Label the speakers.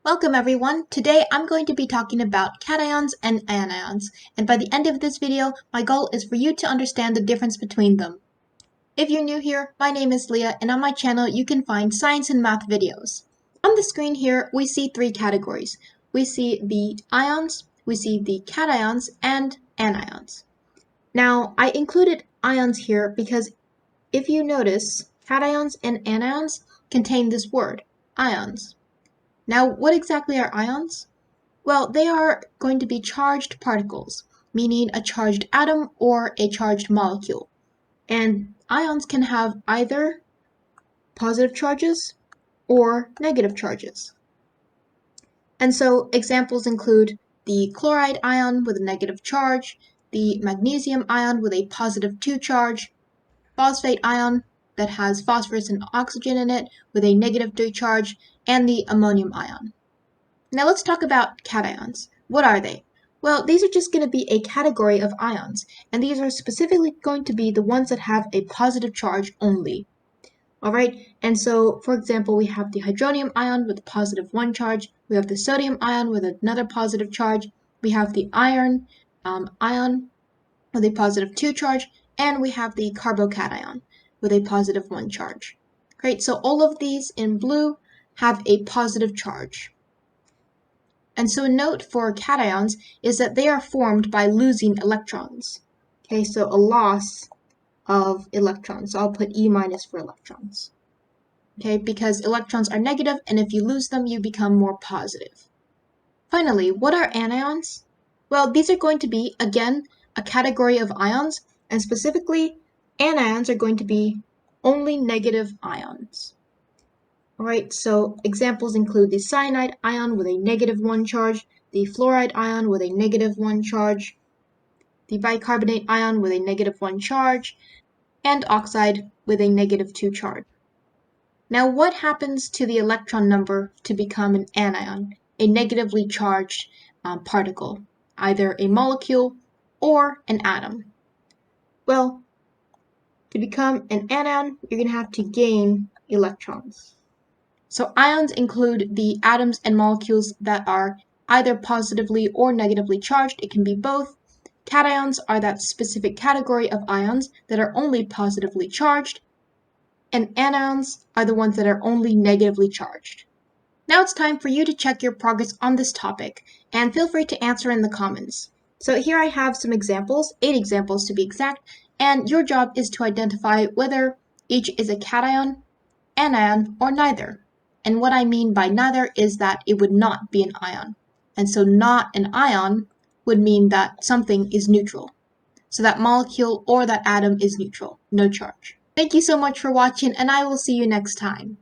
Speaker 1: Welcome everyone. Today I'm going to be talking about cations and anions, and by the end of this video, my goal is for you to understand the difference between them. If you're new here, my name is Liah, and on my channel you can find science and math videos. On the screen here, we see three categories. We see the ions, we see the cations, and anions. Now, I included ions here because if you notice, cations and anions contain this word, ions. Now, what exactly are ions? Well, they are going to be charged particles, meaning a charged atom or a charged molecule. And ions can have either positive charges or negative charges. And so examples include the chloride ion with a negative charge, the magnesium ion with a positive 2 charge, phosphate ion that has phosphorus and oxygen in it with a negative 3 charge, and the ammonium ion. Now let's talk about cations. What are they? Well, these are just going to be a category of ions, and these are specifically going to be the ones that have a positive charge only. Alright, and so for example, we have the hydronium ion with a positive 1 charge, we have the sodium ion with another positive charge, we have the iron ion with a positive 2 charge, and we have the carbocation with a positive 1 charge. Great, so all of these in blue have a positive charge. And so a note for cations is that they are formed by losing electrons. Okay, so a loss of electrons. So I'll put E- for electrons. Okay, because electrons are negative, and if you lose them, you become more positive. Finally, what are anions? Well, these are going to be, again, a category of ions, and specifically, anions are going to be only negative ions. Alright, so examples include the cyanide ion with a negative 1 charge, the fluoride ion with a negative 1 charge, the bicarbonate ion with a negative 1 charge, and oxide with a negative 2 charge. Now, what happens to the electron number to become an anion, a negatively charged particle, either a molecule or an atom? Well, to become an anion, you're going to have to gain electrons. So ions include the atoms and molecules that are either positively or negatively charged. It can be both. Cations are that specific category of ions that are only positively charged, and anions are the ones that are only negatively charged. Now it's time for you to check your progress on this topic, and feel free to answer in the comments. So here I have some examples, 8 examples to be exact, and your job is to identify whether each is a cation, anion, or neither. And what I mean by neither is that it would not be an ion. And so not an ion would mean that something is neutral. So that molecule or that atom is neutral, no charge. Thank you so much for watching, and I will see you next time.